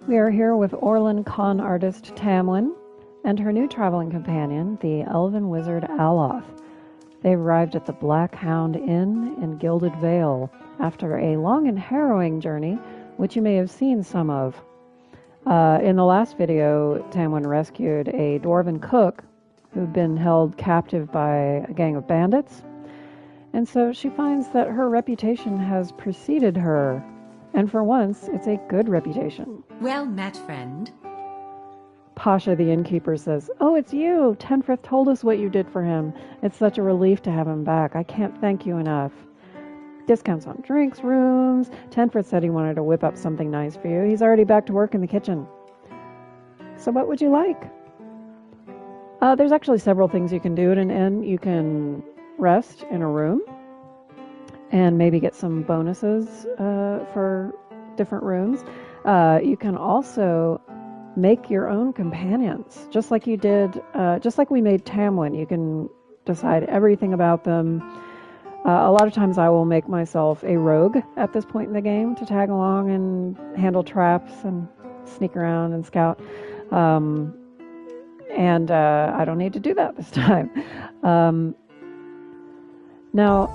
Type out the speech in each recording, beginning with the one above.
We are here with Orlin con artist Tamwen and her new traveling companion, the elven wizard Aloth. They've arrived at the Black Hound Inn in Gilded Vale after a long and harrowing journey, which you may have seen some of. In the last video, Tamwen rescued a dwarven cook who'd been held captive by a gang of bandits, and so she finds that her reputation has preceded her. And for once, it's a good reputation. Well met, friend. Pasha, the innkeeper, says, "Oh, it's you! Tenfrith told us what you did for him. It's such a relief to have him back. I can't thank you enough." Discounts on drinks, rooms. Tenfrith said he wanted to whip up something nice for you. He's already back to work in the kitchen. So what would you like? There's actually several things you can do at an inn. You can rest in a room and maybe get some bonuses for different rooms. You can also make your own companions, just like you did, just like we made Tamwen. You can decide everything about them. A lot of times I will make myself a rogue at this point in the game to tag along and handle traps and sneak around and scout. And I don't need to do that this time. Now,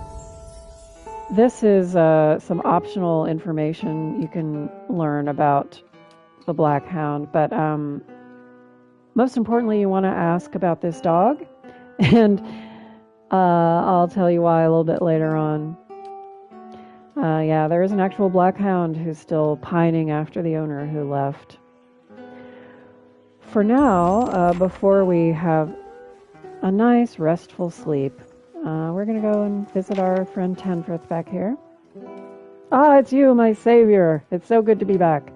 this is some optional information you can learn about the Black Hound, but most importantly, you want to ask about this dog, and I'll tell you why a little bit later on. Yeah, there is an actual Black Hound who's still pining after the owner who left. For now, before we have a nice, restful sleep, we're going to go and visit our friend Tenfrith back here. Ah, it's you, my savior. It's so good to be back.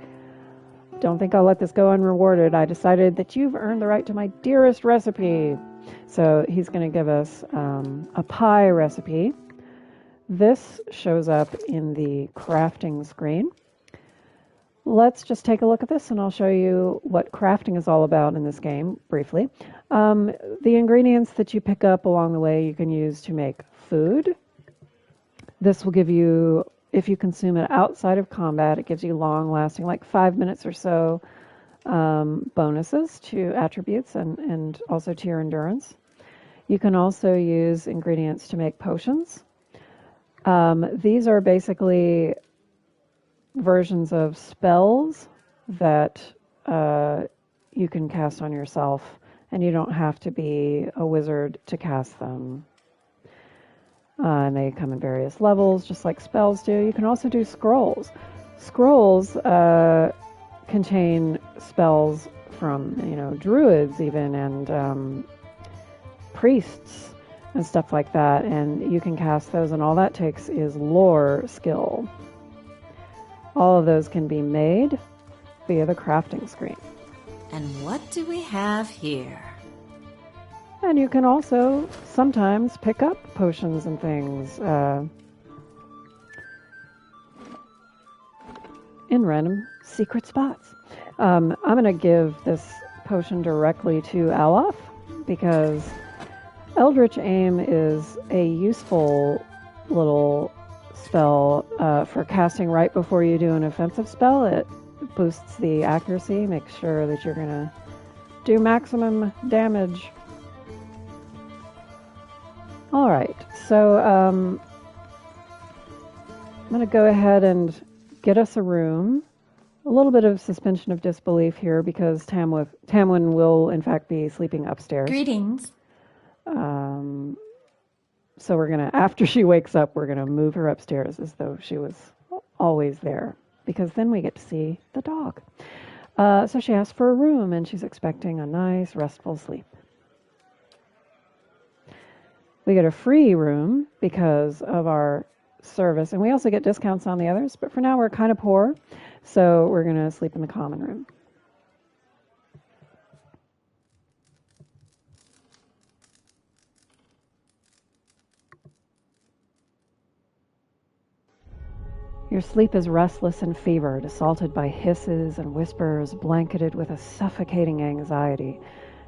Don't think I'll let this go unrewarded. I decided that you've earned the right to my dearest recipe. So he's going to give us a pie recipe. This shows up in the crafting screen. Let's just take a look at this and I'll show you what crafting is all about in this game, briefly. The ingredients that you pick up along the way you can use to make food. This will give you, if you consume it outside of combat, it gives you long-lasting, like 5 minutes or so, bonuses to attributes and also to your endurance. You can also use ingredients to make potions. These are basically versions of spells that you can cast on yourself, and you don't have to be a wizard to cast them. And they come in various levels, just like spells do. You can also do scrolls. Scrolls contain spells from, druids even, and priests and stuff like that, and you can cast those, and all that takes is lore skill. All of those can be made via the crafting screen. And what do we have here? And you can also sometimes pick up potions and things in random secret spots. I'm going to give this potion directly to Aloth because Eldritch Aim is a useful little spell for casting right before you do an offensive spell. It boosts the accuracy, makes sure that you're going to do maximum damage. Alright, so I'm going to go ahead and get us a room. A little bit of suspension of disbelief here because Tamwen will in fact be sleeping upstairs. Greetings. So we're going to, after she wakes up, we're going to move her upstairs as though she was always there, because then we get to see the dog. So she asks for a room, and she's expecting a nice, restful sleep. We get a free room because of our service, and we also get discounts on the others, but for now we're kind of poor, so we're going to sleep in the common room. Your sleep is restless and fevered, assaulted by hisses and whispers, blanketed with a suffocating anxiety.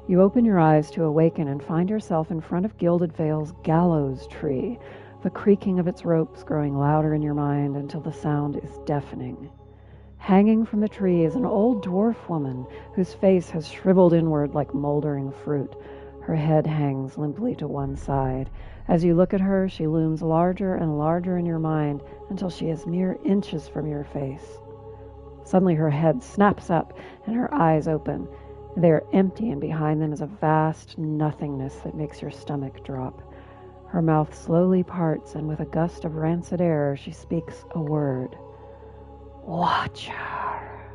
You open your eyes to awaken and find yourself in front of Gilded Vale's gallows tree, the creaking of its ropes growing louder in your mind until the sound is deafening. Hanging from the tree is an old dwarf woman whose face has shriveled inward like moldering fruit. Her head hangs limply to one side. As you look at her, she looms larger and larger in your mind until she is mere inches from your face. Suddenly her head snaps up and her eyes open. They are empty, and behind them is a vast nothingness that makes your stomach drop. Her mouth slowly parts, and with a gust of rancid air, she speaks a word. Watch her.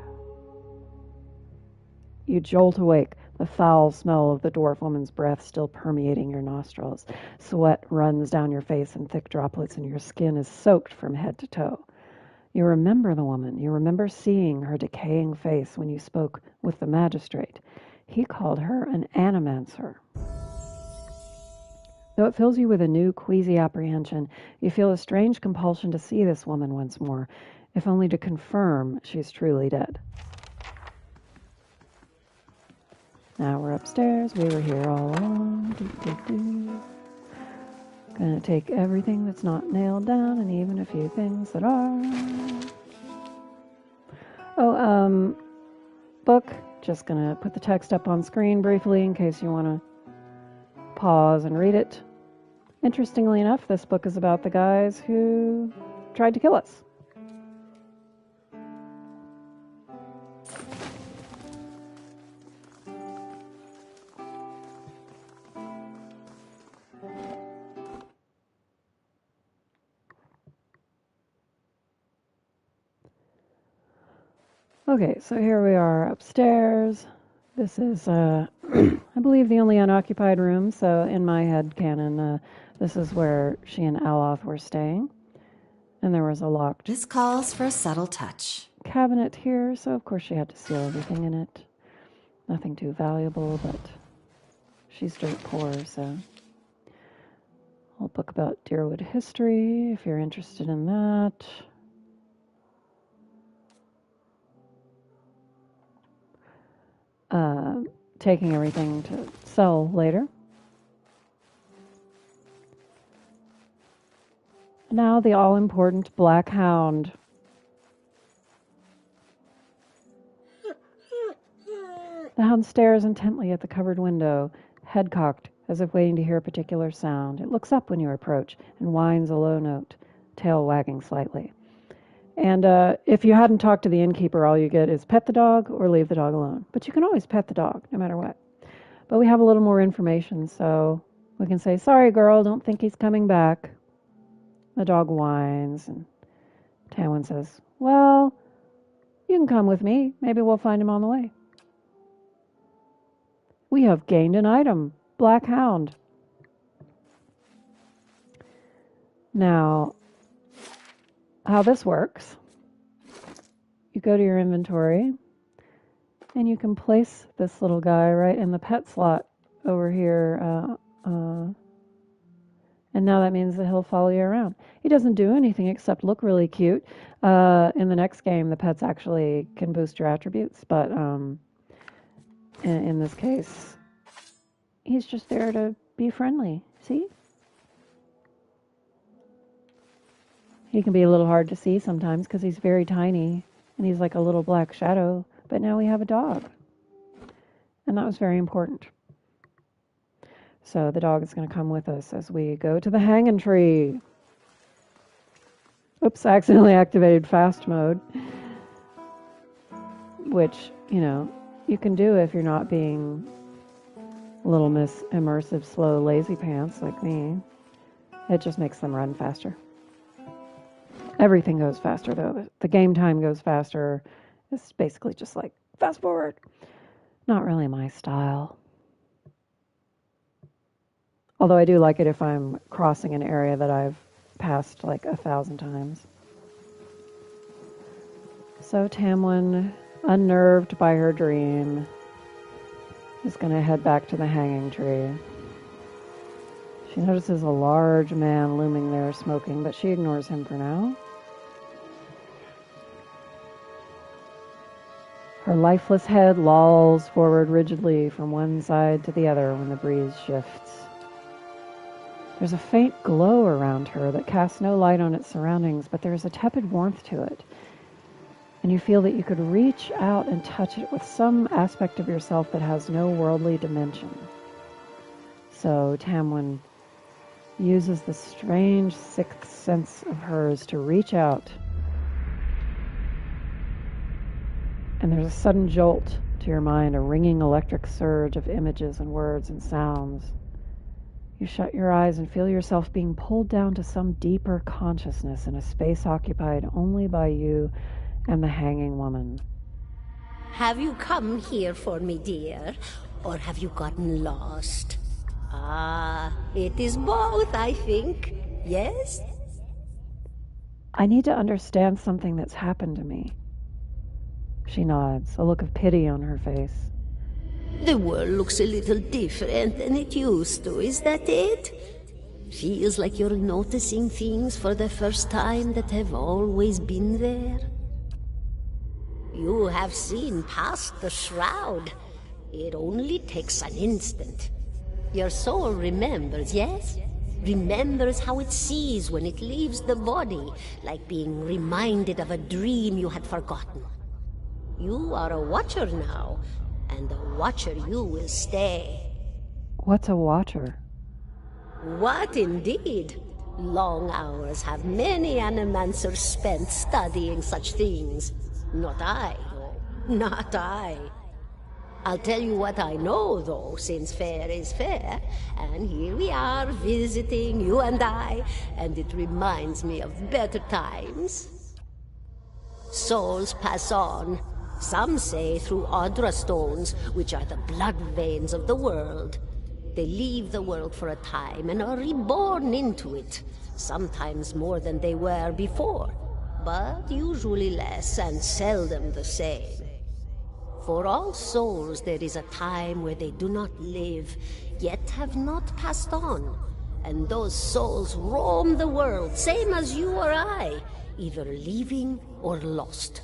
You jolt awake, the foul smell of the dwarf woman's breath still permeating your nostrils. Sweat runs down your face in thick droplets, and your skin is soaked from head to toe. You remember the woman. You remember seeing her decaying face when you spoke with the magistrate. He called her an animancer. Though it fills you with a new, queasy apprehension, you feel a strange compulsion to see this woman once more, if only to confirm she's truly dead. Now we're upstairs. We were here all along. Gonna take everything that's not nailed down and even a few things that are. Book. Just gonna put the text up on screen briefly in case you want to pause and read it. Interestingly enough, this book is about the guys who tried to kill us. Okay, so here we are upstairs. This is, I believe, the only unoccupied room, so in my head canon, this is where she and Aloth were staying. And there was a locked... This calls for a subtle touch. ...cabinet here, so of course she had to seal everything in it. Nothing too valuable, but she's dirt poor, so... Old book about Dyrwood history, if you're interested in that. Taking everything to sell later. Now the all-important Black Hound. The hound stares intently at the covered window, head cocked, as if waiting to hear a particular sound. It looks up when you approach and whines a low note, tail wagging slightly. And if you hadn't talked to the innkeeper, all you get is pet the dog or leave the dog alone. But you can always pet the dog, no matter what. But we have a little more information, so we can say, sorry, girl, don't think he's coming back. The dog whines, and Tamwen says, well, you can come with me. Maybe we'll find him on the way. We have gained an item, Black Hound. Now, how this works, you go to your inventory and you can place this little guy right in the pet slot over here, and now that means that he'll follow you around. He doesn't do anything except look really cute. In the next game, the pets actually can boost your attributes, but in this case, he's just there to be friendly. See? He can be a little hard to see sometimes because he's very tiny and he's like a little black shadow. But now we have a dog. And that was very important. So the dog is going to come with us as we go to the hanging tree. Oops, I accidentally activated fast mode. Which, you know, you can do if you're not being little miss immersive, slow, lazy pants like me. It just makes them run faster. Everything goes faster, though. The game time goes faster. It's basically just like, fast forward. Not really my style. Although I do like it if I'm crossing an area that I've passed like 1,000 times. So Tamwen, unnerved by her dream, is going to head back to the hanging tree. She notices a large man looming there smoking, but she ignores him for now. Her lifeless head lolls forward rigidly from one side to the other when the breeze shifts. There's a faint glow around her that casts no light on its surroundings, but there is a tepid warmth to it. and you feel that you could reach out and touch it with some aspect of yourself that has no worldly dimension. So Tamwen uses the strange sixth sense of hers to reach out, and there's a sudden jolt to your mind, a ringing electric surge of images and words and sounds. You shut your eyes and feel yourself being pulled down to some deeper consciousness in a space occupied only by you and the hanging woman. Have you come here for me, dear, or have you gotten lost? Ah, it is both, I think. Yes? I need to understand something that's happened to me. She nods, a look of pity on her face. The world looks a little different than it used to, is that it? Feels like you're noticing things for the first time that have always been there. You have seen past the shroud. It only takes an instant. Your soul remembers, yes? Remembers how it sees when it leaves the body, like being reminded of a dream you had forgotten. You are a watcher now, and a watcher you will stay. What's a watcher? What indeed? Long hours have many animancers spent studying such things. Not I, though. Not I. I'll tell you what I know, though, since fair is fair, and here we are visiting, you and I, and it reminds me of better times. Souls pass on. Some say through Audra stones, which are the blood veins of the world. They leave the world for a time and are reborn into it, sometimes more than they were before, but usually less and seldom the same. For all souls there is a time where they do not live, yet have not passed on, and those souls roam the world, same as you or I, either leaving or lost.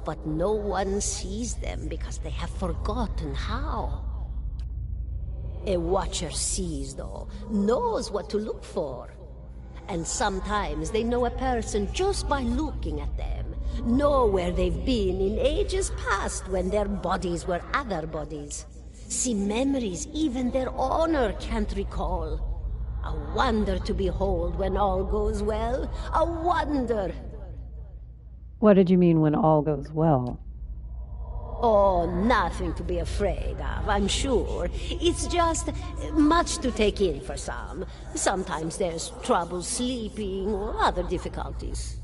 But no one sees them because they have forgotten how. A watcher sees, though, knows what to look for. And sometimes they know a person just by looking at them, know where they've been in ages past when their bodies were other bodies. See memories even their owner can't recall. A wonder to behold when all goes well, a wonder. What did you mean when all goes well? Oh, nothing to be afraid of, I'm sure. It's just much to take in for some. Sometimes there's trouble sleeping or other difficulties.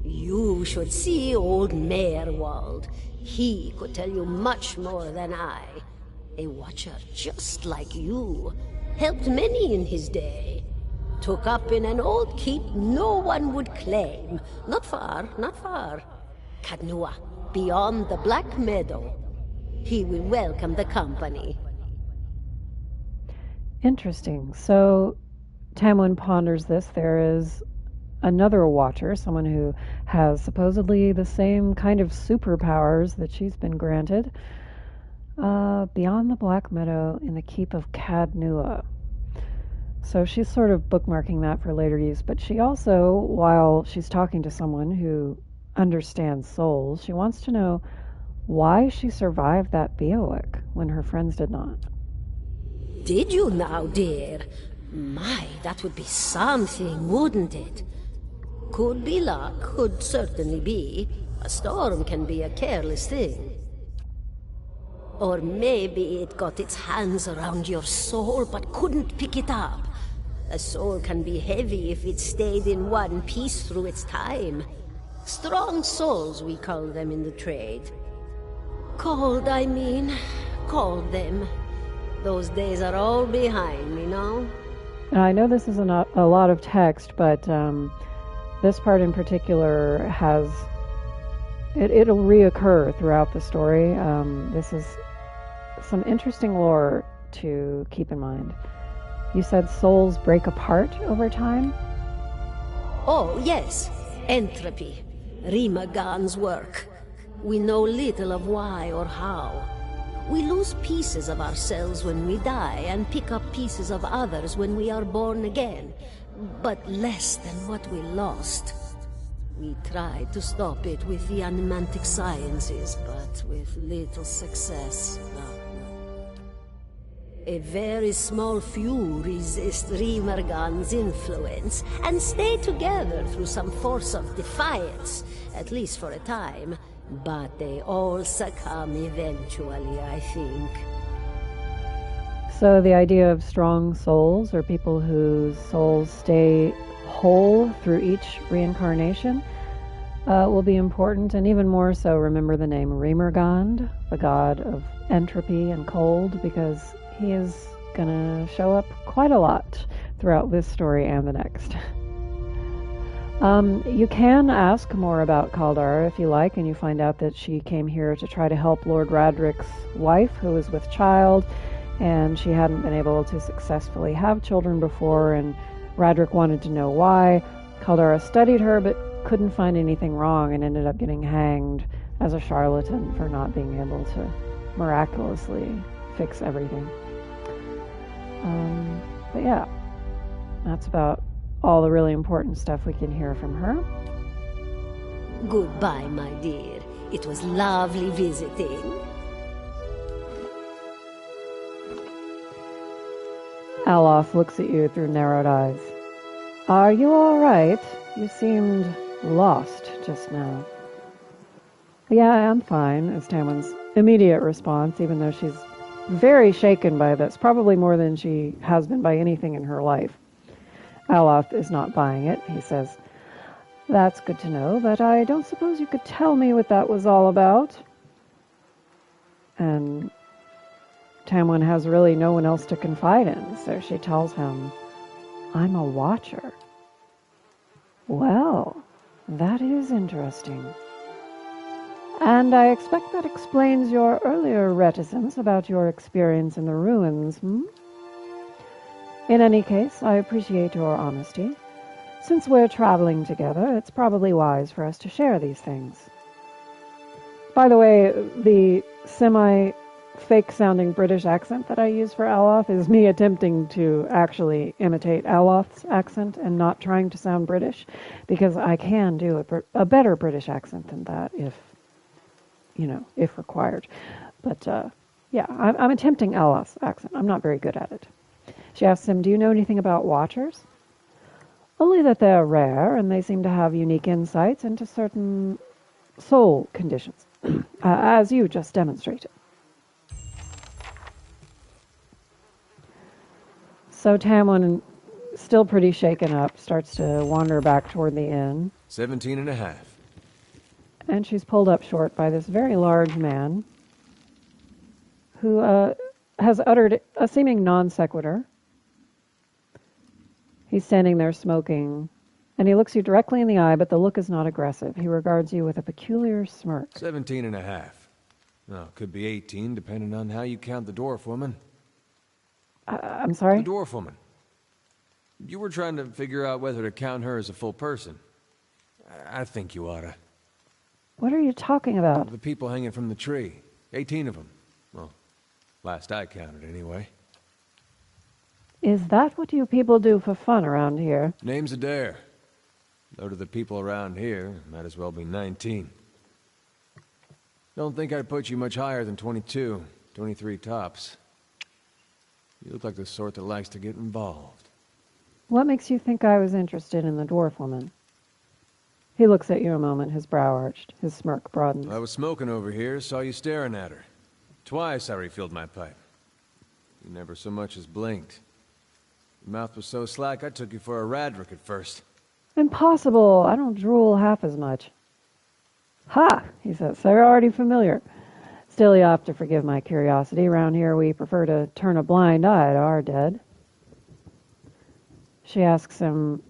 You should see old Meerwald. He could tell you much more than I. A watcher just like you. Helped many in his day. Took up in an old keep no one would claim. Not far, not far. Kadnua, beyond the Black Meadow. He will welcome the company. Interesting. So Tamwen ponders this. There is another watcher, someone who has supposedly the same kind of superpowers that she's been granted, beyond the Black Meadow in the keep of Kadnua. So she's sort of bookmarking that for later use, but she also, while she's talking to someone who understands souls, she wants to know why she survived that bivouac when her friends did not. Did you now, dear? My, that would be something, wouldn't it? Could be luck, could certainly be. A storm can be a careless thing. Or maybe it got its hands around your soul but couldn't pick it up. A soul can be heavy if it stayed in one piece through its time. Strong souls, we call them in the trade. Cold, I mean. Called them. Those days are all behind me now. Now, I know this is not a lot of text, but this part in particular has... It'll reoccur throughout the story. This is some interesting lore to keep in mind. You said souls break apart over time? Oh, yes. Entropy. Rimagan's work. We know little of why or how. We lose pieces of ourselves when we die and pick up pieces of others when we are born again, but less than what we lost. We tried to stop it with the animantic sciences, but with little success. A very small few resist Remergan's influence and stay together through some force of defiance, at least for a time. But they all succumb eventually, I think. So the idea of strong souls, or people whose souls stay whole through each reincarnation, will be important, and even more so, remember the name Remergand, the god of entropy and cold, because he is going to show up quite a lot throughout this story and the next. You can ask more about Kaldara if you like, and you find out that she came here to try to help Lord Radric's wife, who was with child, and she hadn't been able to successfully have children before, and Radric wanted to know why. Kaldara studied her, but couldn't find anything wrong, and ended up getting hanged as a charlatan for not being able to miraculously fix everything. But yeah, that's about all the really important stuff we can hear from her. Goodbye, my dear. It was lovely visiting. Aloth looks at you through narrowed eyes. Are you all right? You seemed lost just now. Yeah, I'm fine, is Tamwen's immediate response, even though she's very shaken by this, probably more than she has been by anything in her life. Aloth is not buying it. He says, "That's good to know, but I don't suppose you could tell me what that was all about?" And Tamwen has really no one else to confide in, so she tells him, "I'm a watcher." Well, that is interesting. And I expect that explains your earlier reticence about your experience in the ruins, In any case, I appreciate your honesty. Since we're traveling together, it's probably wise for us to share these things. By the way, the semi-fake-sounding British accent that I use for Aloth is me attempting to actually imitate Aloth's accent and not trying to sound British, because I can do a better British accent than that if required. But, yeah, I'm attempting Aloth's accent. I'm not very good at it. She asks him, "Do you know anything about Watchers?" "Only that they're rare, and they seem to have unique insights into certain soul conditions, as you just demonstrated." So Tamwen, still pretty shaken up, starts to wander back toward the inn. 17.5. And she's pulled up short by this very large man who has uttered a seeming non sequitur. He's standing there smoking, and he looks you directly in the eye, but the look is not aggressive. He regards you with a peculiar smirk. 17.5. No, could be 18, depending on how you count the dwarf woman. I'm sorry? The dwarf woman. You were trying to figure out whether to count her as a full person. I think you oughta. What are you talking about? The people hanging from the tree. 18 of them. Well, last I counted, anyway. Is that what you people do for fun around here? Name's Eder. Though to the people around here, might as well be 19. Don't think I'd put you much higher than 22, 23 tops. You look like the sort that likes to get involved. What makes you think I was interested in the dwarf woman? He looks at you a moment, his brow arched, his smirk broadens. I was smoking over here, saw you staring at her. Twice I refilled my pipe. You never so much as blinked. Your mouth was so slack I took you for a Radric at first. Impossible! I don't drool half as much. Ha! He says, so you're already familiar. Still, you have to forgive my curiosity. Around here we prefer to turn a blind eye to our dead. She asks him,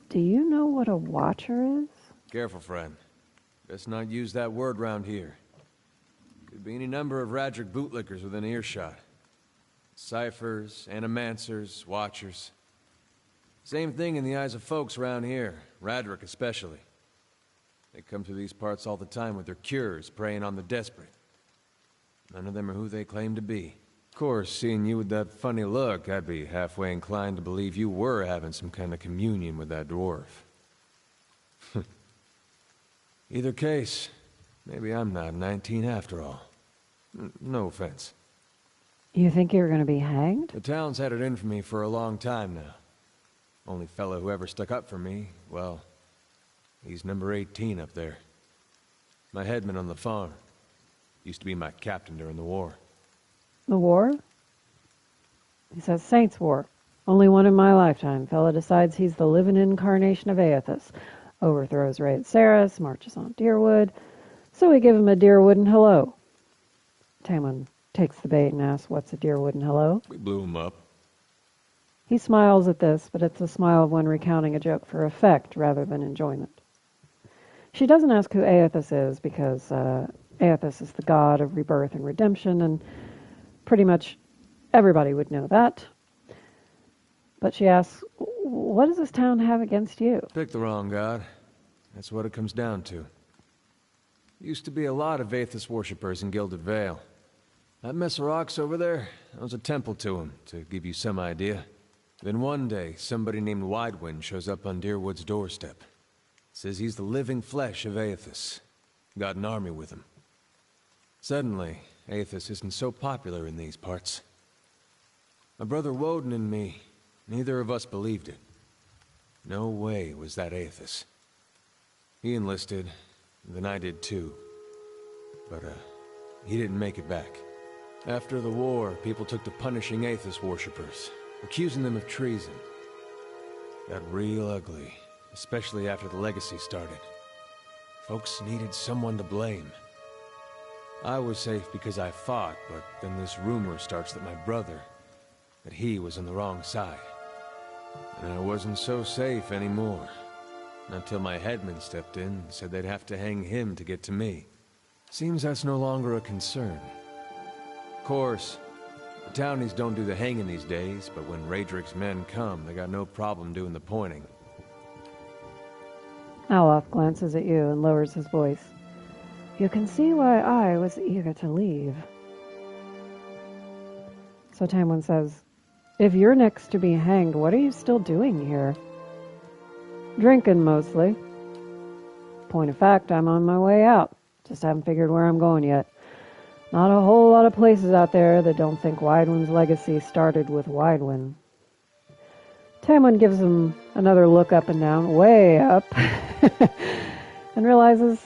"Do you know what a watcher is?" Careful, friend. Best not use that word round here. Could be any number of Radric bootlickers within earshot. Ciphers, animancers, watchers. Same thing in the eyes of folks around here, Radric especially. They come through these parts all the time with their cures, preying on the desperate. None of them are who they claim to be. Of course, seeing you with that funny look, I'd be halfway inclined to believe you were having some kind of communion with that dwarf. Either case, maybe I'm not 19 after all. No offense. You think you're going to be hanged? The town's had it in for me for a long time now. Only fellow who ever stuck up for me, well, he's number 18 up there. My headman on the farm. Used to be my captain during the war. The war? He says Saints' War. Only one in my lifetime. Fella decides he's the living incarnation of Aethys. Overthrows Raid Saris, marches on Dyrwood. So we give him a Dyrwood hello. Tamwen takes the bait and asks, what's a Dyrwood hello? We blew him up. He smiles at this, but it's a smile of one recounting a joke for effect rather than enjoyment. She doesn't ask who Aethys is because Aethys is the god of rebirth and redemption, and pretty much everybody would know that. But she asks, what does this town have against you? Pick the wrong god. That's what it comes down to. Used to be a lot of Aethys worshippers in Gilded Vale. That mess of rocks over there, that was a temple to him, to give you some idea. Then one day, somebody named Widewind shows up on Dyrwood's doorstep. Says he's the living flesh of Aethys. Got an army with him. Suddenly, Aethys isn't so popular in these parts. My brother Woden and me, neither of us believed it. No way was that Aethys. He enlisted, then I did too. But, he didn't make it back. After the war, people took to punishing Aethys worshippers, accusing them of treason. Got real ugly, especially after the legacy started. Folks needed someone to blame. I was safe because I fought, but then this rumor starts that my brother, that he was on the wrong side. And I wasn't so safe anymore. Until my headman stepped in and said they'd have to hang him to get to me. Seems that's no longer a concern. Of course, the townies don't do the hanging these days, but when Raedric's men come, they got no problem doing the pointing. Alof glances at you and lowers his voice. You can see why I was eager to leave. So Tamwen says, if you're next to be hanged, what are you still doing here? Drinking, mostly. Point of fact, I'm on my way out. Just haven't figured where I'm going yet. Not a whole lot of places out there that don't think Widewind's legacy started with Widewind. Tamwen gives him another look up and down, way up, and realizes,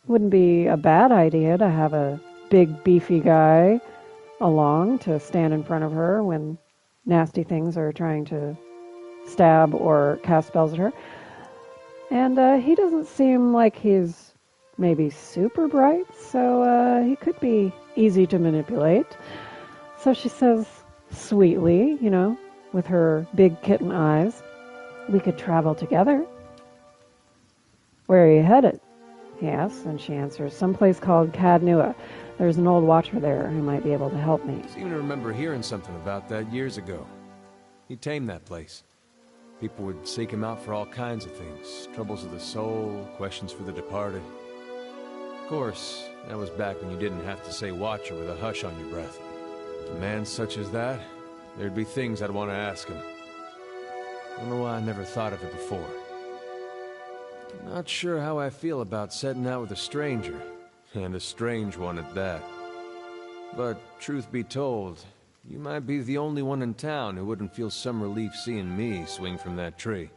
wouldn't be a bad idea to have a big, beefy guy along to stand in front of her when nasty things are trying to stab or cast spells at her. And he doesn't seem like he's maybe super bright, so he could be easy to manipulate. So she says sweetly, with her big kitten eyes, we could travel together. Where are you headed? He asks, and she answers, someplace called Cadnua. There's an old watcher there who might be able to help me. I seem to remember hearing something about that years ago. He tamed that place. People would seek him out for all kinds of things. Troubles of the soul, questions for the departed. Of course, that was back when you didn't have to say watcher with a hush on your breath. A man such as that, there'd be things I'd want to ask him. I don't know why I never thought of it before. Not sure how I feel about setting out with a stranger, and a strange one at that. But truth be told, you might be the only one in town who wouldn't feel some relief seeing me swing from that tree.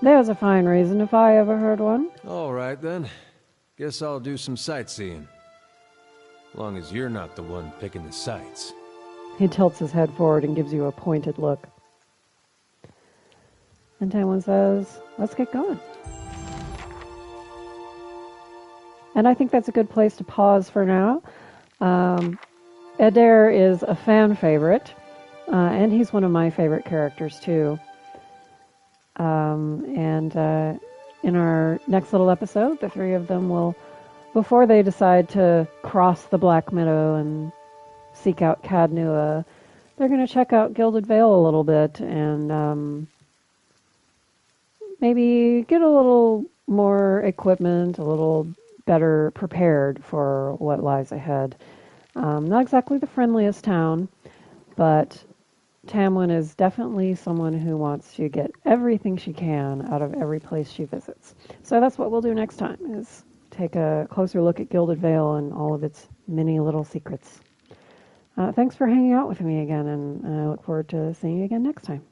There's a fine reason if I ever heard one. All right, then. Guess I'll do some sightseeing. Long as you're not the one picking the sights. He tilts his head forward and gives you a pointed look. And Tamwen says, let's get going. And I think that's a good place to pause for now. Eder is a fan favorite, and he's one of my favorite characters too. In our next little episode, the three of them will, before they decide to cross the Black Meadow and seek out Cadnua, they're going to check out Gilded Vale a little bit and maybe get a little more equipment, a little better prepared for what lies ahead. Not exactly the friendliest town, but Tamwen is definitely someone who wants to get everything she can out of every place she visits. So that's what we'll do next time, is take a closer look at Gilded Vale and all of its many little secrets. Thanks for hanging out with me again, and I look forward to seeing you again next time.